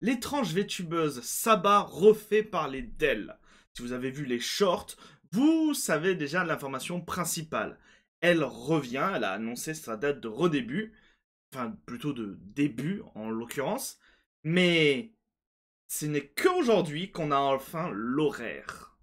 L'étrange VTubeuse Saba refait parler d'elle. Si vous avez vu les shorts, vous savez déjà l'information principale. Elle revient, elle a annoncé sa date de redébut, enfin plutôt de début en l'occurrence, mais ce n'est qu'aujourd'hui qu'on a enfin l'horaire.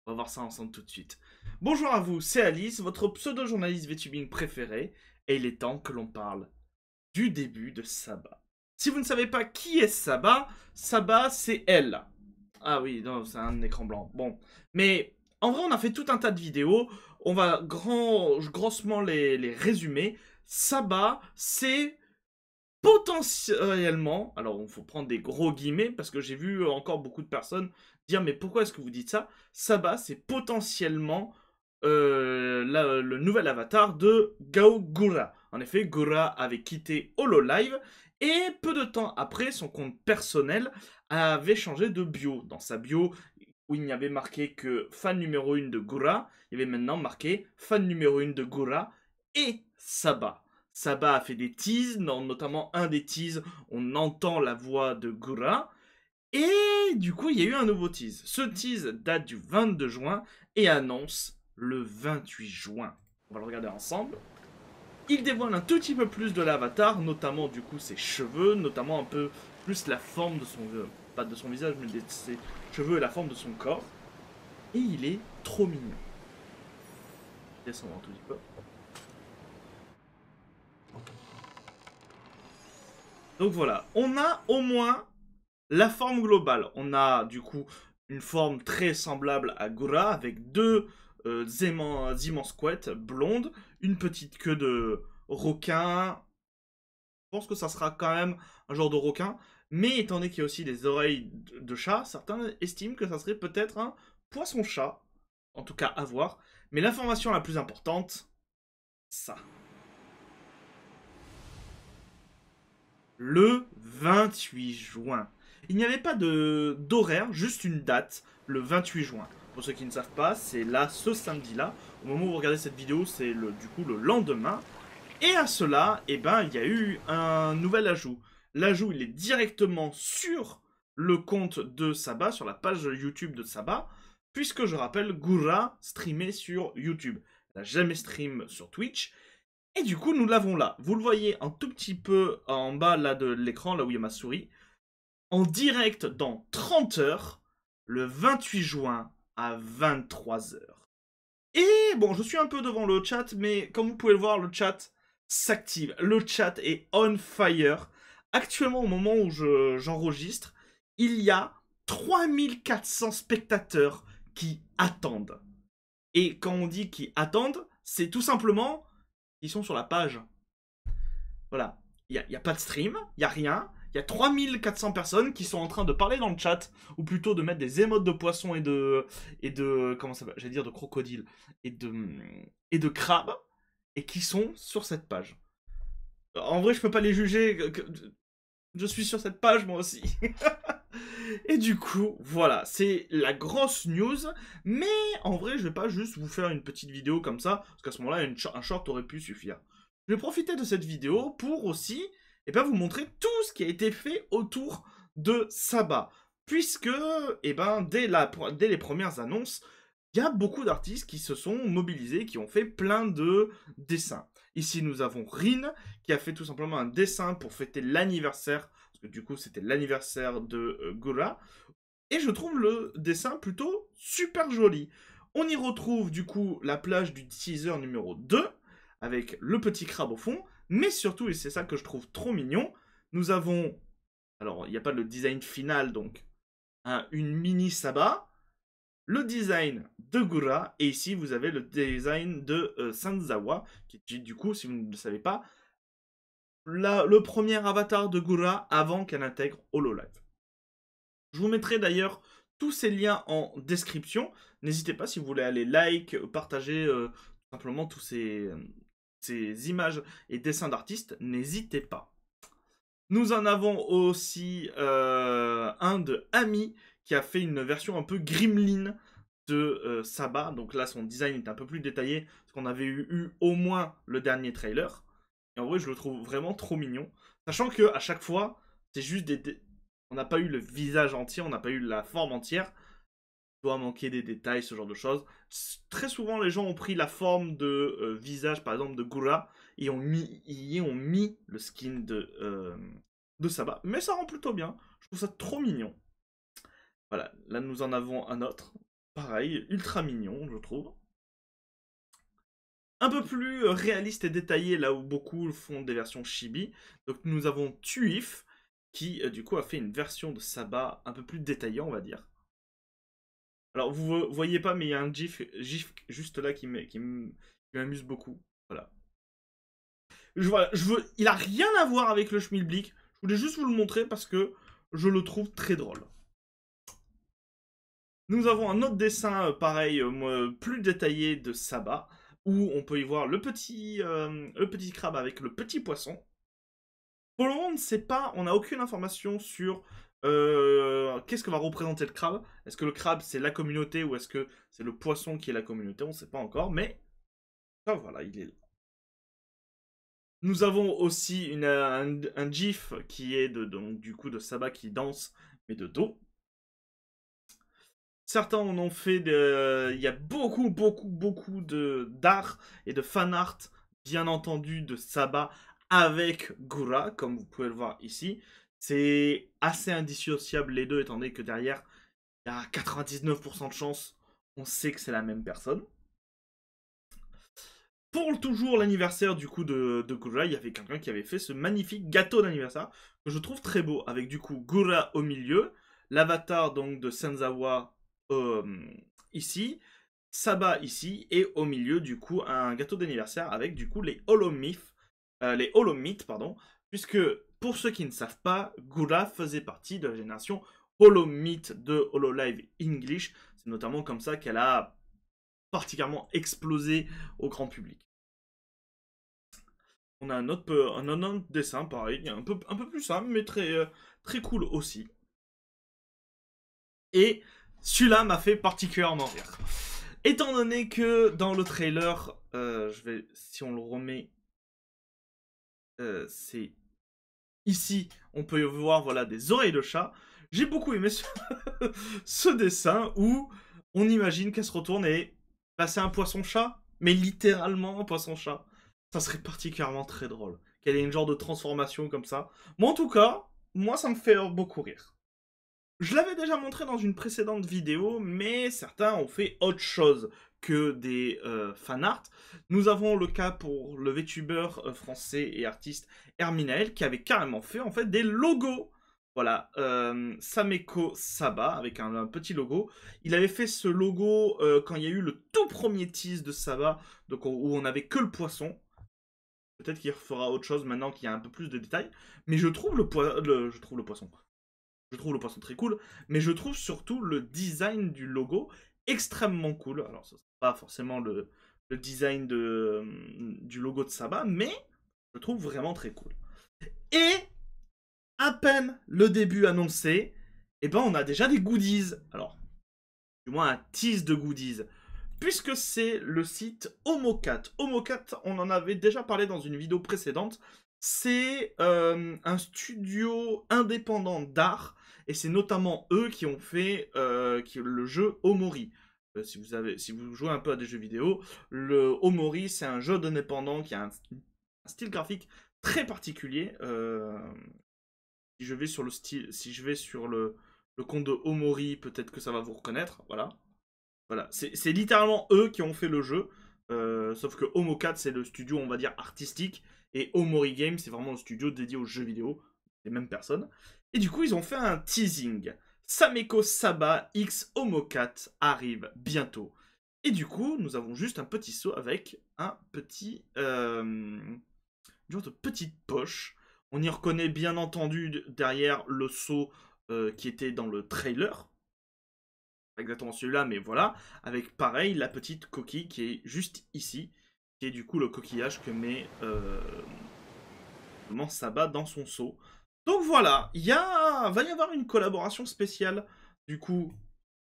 On va voir ça ensemble tout de suite. Bonjour à vous, c'est Alice, votre pseudo-journaliste VTubing préféré, et il est temps que l'on parle du début de Saba. Si vous ne savez pas qui est Saba, Saba c'est elle. Ah oui, non, c'est un écran blanc. Bon, mais en vrai on a fait tout un tas de vidéos, on va grossement les résumer. Saba c'est potentiellement, alors il faut prendre des gros guillemets parce que j'ai vu encore beaucoup de personnes dire mais pourquoi est-ce que vous dites ça? Saba c'est potentiellement le nouvel avatar de Gao Gura. En effet, Gura avait quitté HoloLive et peu de temps après, son compte personnel avait changé de bio. Dans sa bio, où il n'y avait marqué que fan numéro 1 de Gura, il y avait maintenant marqué fan numéro 1 de Gura et Saba. Saba a fait des teases, notamment un des teases, on entend la voix de Gura. Et du coup, il y a eu un nouveau tease. Ce tease date du 22 juin et annonce le 28 juin. On va le regarder ensemble. Il dévoile un tout petit peu plus de l'avatar, notamment du coup ses cheveux, notamment un peu plus la forme de son... pas de son visage, mais de ses cheveux et la forme de son corps. Et il est trop mignon. Descendons un tout petit peu. Donc voilà, on a au moins la forme globale. On a du coup une forme très semblable à Gura avec deux immenses couettes blondes, une petite queue de requin. Je pense que ça sera quand même un genre de requin. Mais étant donné qu'il y a aussi des oreilles de chat, certains estiment que ça serait peut-être un poisson-chat. En tout cas, à voir. Mais l'information la plus importante, ça. Le 28 juin. Il n'y avait pas d'horaire, juste une date, le 28 juin. Pour ceux qui ne savent pas, c'est là, ce samedi-là. Au moment où vous regardez cette vidéo, c'est du coup le lendemain. Et à cela, eh ben, il y a eu un nouvel ajout. L'ajout, il est directement sur le compte de Saba, sur la page YouTube de Saba, puisque je rappelle, Gura streamait sur YouTube. Elle n'a jamais stream sur Twitch. Et du coup, nous l'avons là. Vous le voyez un tout petit peu en bas là de l'écran, là où il y a ma souris. En direct dans 30 heures, le 28 juin à 23 heures. Et bon, je suis un peu devant le chat, mais comme vous pouvez le voir, le chat s'active. Le chat est on fire. Actuellement, au moment où j'enregistre, il y a 3400 spectateurs qui attendent. Et quand on dit qu'ils attendent, c'est tout simplement ils sont sur la page. Voilà. Il n'y a pas de stream, il n'y a rien. Il y a 3400 personnes qui sont en train de parler dans le chat, ou plutôt de mettre des émotes de poisson et de comment ça va, j'allais dire de crocodile, et de crabe, et qui sont sur cette page. En vrai, je peux pas les juger, je suis sur cette page moi aussi. Et du coup, voilà, c'est la grosse news, mais en vrai, je vais pas juste vous faire une petite vidéo comme ça, parce qu'à ce moment-là, un short aurait pu suffire. Je vais profiter de cette vidéo pour aussi vous montrer tout ce qui a été fait autour de Saba. Puisque, dès les premières annonces, il y a beaucoup d'artistes qui se sont mobilisés, qui ont fait plein de dessins. Ici, nous avons Rin, qui a fait tout simplement un dessin pour fêter l'anniversaire, parce que du coup, c'était l'anniversaire de Gura. Et je trouve le dessin plutôt super joli. On y retrouve du coup la plage du teaser numéro 2, avec le petit crabe au fond, mais surtout, et c'est ça que je trouve trop mignon, nous avons, alors il n'y a pas le design final, donc une mini Saba, le design de Gura, et ici vous avez le design de Sanzawa, qui est du coup, si vous ne le savez pas, le premier avatar de Gura avant qu'elle intègre HoloLive. Je vous mettrai d'ailleurs tous ces liens en description. N'hésitez pas si vous voulez aller like, partager simplement tous ces images et dessins d'artistes, n'hésitez pas. Nous en avons aussi un de Ami qui a fait une version un peu Gremlin de Saba. Donc là, son design est un peu plus détaillé parce qu'on avait eu au moins le dernier trailer. Et en vrai, je le trouve vraiment trop mignon. Sachant que à chaque fois, c'est juste On n'a pas eu le visage entier, on n'a pas eu la forme entière. Il doit manquer des détails, ce genre de choses. Très souvent, les gens ont pris la forme de visage, par exemple, de Gura, et y ont mis le skin de Saba. Mais ça rend plutôt bien. Je trouve ça trop mignon. Voilà, là nous en avons un autre. Pareil, ultra mignon, je trouve. Un peu plus réaliste et détaillé, là où beaucoup font des versions chibi. Donc nous avons Tuif, qui du coup a fait une version de Saba un peu plus détaillée, on va dire. Alors vous voyez pas, mais il y a un gif juste là qui m'amuse beaucoup. Voilà. Il a rien à voir avec le schmilblick. Je voulais juste vous le montrer parce que je le trouve très drôle. Nous avons un autre dessin, pareil, plus détaillé de Saba, où on peut y voir le petit crabe avec le petit poisson. Pour le moment, on ne sait pas, on n'a aucune information sur qu'est-ce que va représenter le crabe. Est-ce que le crabe, c'est la communauté, ou est-ce que c'est le poisson qui est la communauté? On ne sait pas encore, mais voilà, il est là. Nous avons aussi un gif qui est donc, du coup de Saba qui danse, mais de dos. Certains en ont fait, il y a beaucoup d'art et de fan art, bien entendu, de Saba avec Gura, comme vous pouvez le voir ici. C'est assez indissociable les deux, étant donné que derrière, il y a 99% de chances, on sait que c'est la même personne. Pour toujours l'anniversaire du coup de Gura, il y avait quelqu'un qui avait fait ce magnifique gâteau d'anniversaire que je trouve très beau, avec du coup Gura au milieu, l'avatar donc de Senzawa ici, Saba ici, et au milieu du coup un gâteau d'anniversaire avec du coup les Holomythes, pardon, puisque pour ceux qui ne savent pas, Gura faisait partie de la génération Holomythe de Hololive English. C'est notamment comme ça qu'elle a particulièrement explosé au grand public. On a un autre dessin, pareil, un peu plus simple, mais très cool aussi. Et celui-là m'a fait particulièrement rire. Étant donné que dans le trailer, si on le remet, c'est ici, on peut voir voilà, des oreilles de chat. J'ai beaucoup aimé ce dessin où on imagine qu'elle se retourne et bah, c'est un poisson-chat, mais littéralement un poisson-chat. Ça serait particulièrement très drôle. Qu'elle ait une genre de transformation comme ça. Moi, en tout cas, moi, ça me fait beaucoup rire. Je l'avais déjà montré dans une précédente vidéo, mais certains ont fait autre chose que des fanarts. Nous avons le cas pour le VTuber français et artiste Herminael, qui avait carrément fait en fait des logos. Voilà, Sameko Saba, avec un petit logo. Il avait fait ce logo quand il y a eu le tout premier tease de Saba, donc où on n'avait que le poisson. Peut-être qu'il refera autre chose maintenant qu'il y a un peu plus de détails. Mais je trouve le poisson. Je trouve le poisson très cool, mais je trouve surtout le design du logo extrêmement cool. Alors, ce n'est pas forcément le design du logo de Saba, mais je trouve vraiment très cool. Et à peine le début annoncé, eh ben on a déjà des goodies. Alors, du moins un tease de goodies. Puisque c'est le site Homocat. Homocat, on en avait déjà parlé dans une vidéo précédente. C'est un studio indépendant d'art. Et c'est notamment eux qui ont fait le jeu Omori. Si vous jouez un peu à des jeux vidéo, le Omori, c'est un jeu indépendant qui a un style graphique très particulier. Si je vais sur le compte de Omori, peut-être que ça va vous reconnaître. Voilà. Voilà, c'est littéralement eux qui ont fait le jeu. Sauf que Homocat, c'est le studio, on va dire, artistique. Et Omori Games, c'est vraiment le studio dédié aux jeux vidéo. Les mêmes personnes. Et du coup, ils ont fait un teasing. Sameko Saba X Homocat arrive bientôt. Et du coup, nous avons juste un petit seau avec un petit... genre de petite poche. On y reconnaît bien entendu derrière le seau qui était dans le trailer. Pas exactement celui-là, mais voilà. Avec pareil, la petite coquille qui est juste ici. Qui est du coup le coquillage que met Saba dans son seau. Donc voilà, va y avoir une collaboration spéciale. Du coup,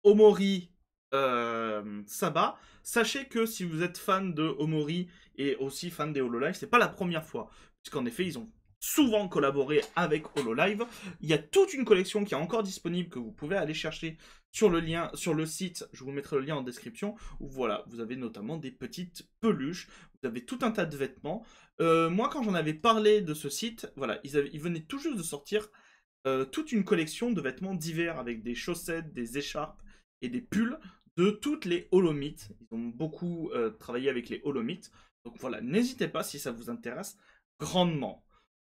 Omori Saba. Sachez que si vous êtes fan de Omori et aussi fan des Hololive, c'est pas la première fois. Puisqu'en effet, ils ont souvent collaboré avec Hololive. Il y a toute une collection qui est encore disponible que vous pouvez aller chercher sur le lien, sur le site. Je vous mettrai le lien en description. Où voilà, vous avez notamment des petites peluches. Vous avez tout un tas de vêtements. Moi, quand j'en avais parlé de ce site, voilà, ils venaient tout juste de sortir toute une collection de vêtements d'hiver avec des chaussettes, des écharpes et des pulls de toutes les Holomythes. Ils ont beaucoup travaillé avec les Holomythes. Donc voilà, n'hésitez pas si ça vous intéresse grandement.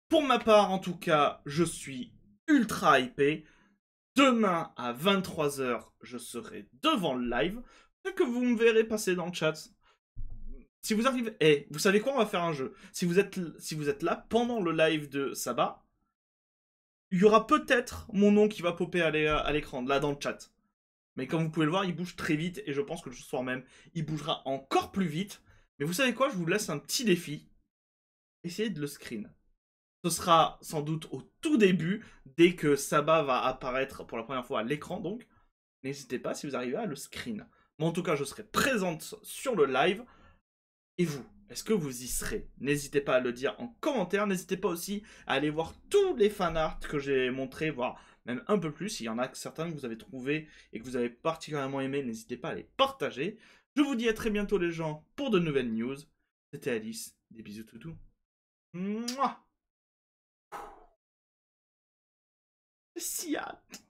Pour ma part, en tout cas, je suis ultra hypé. Demain à 23 h, je serai devant le live. Peut-être que vous me verrez passer dans le chat. Si vous arrivez... vous savez quoi? On va faire un jeu. Si vous êtes là pendant le live de Sabah, il y aura peut-être mon nom qui va popper à l'écran, là dans le chat. Mais comme vous pouvez le voir, il bouge très vite et je pense que le soir même, il bougera encore plus vite. Mais vous savez quoi? Je vous laisse un petit défi. Essayez de le screen. Ce sera sans doute au tout début, dès que Sabah va apparaître pour la première fois à l'écran, donc. N'hésitez pas si vous arrivez à le screen. Mais en tout cas, je serai présente sur le live. Et vous, est-ce que vous y serez? N'hésitez pas à le dire en commentaire. N'hésitez pas aussi à aller voir tous les fanarts que j'ai montrés, voire même un peu plus. Il y en a certains que vous avez trouvés et que vous avez particulièrement aimé. N'hésitez pas à les partager. Je vous dis à très bientôt les gens pour de nouvelles news. C'était Alice. Des bisous toutous. Mouah. Si hâte.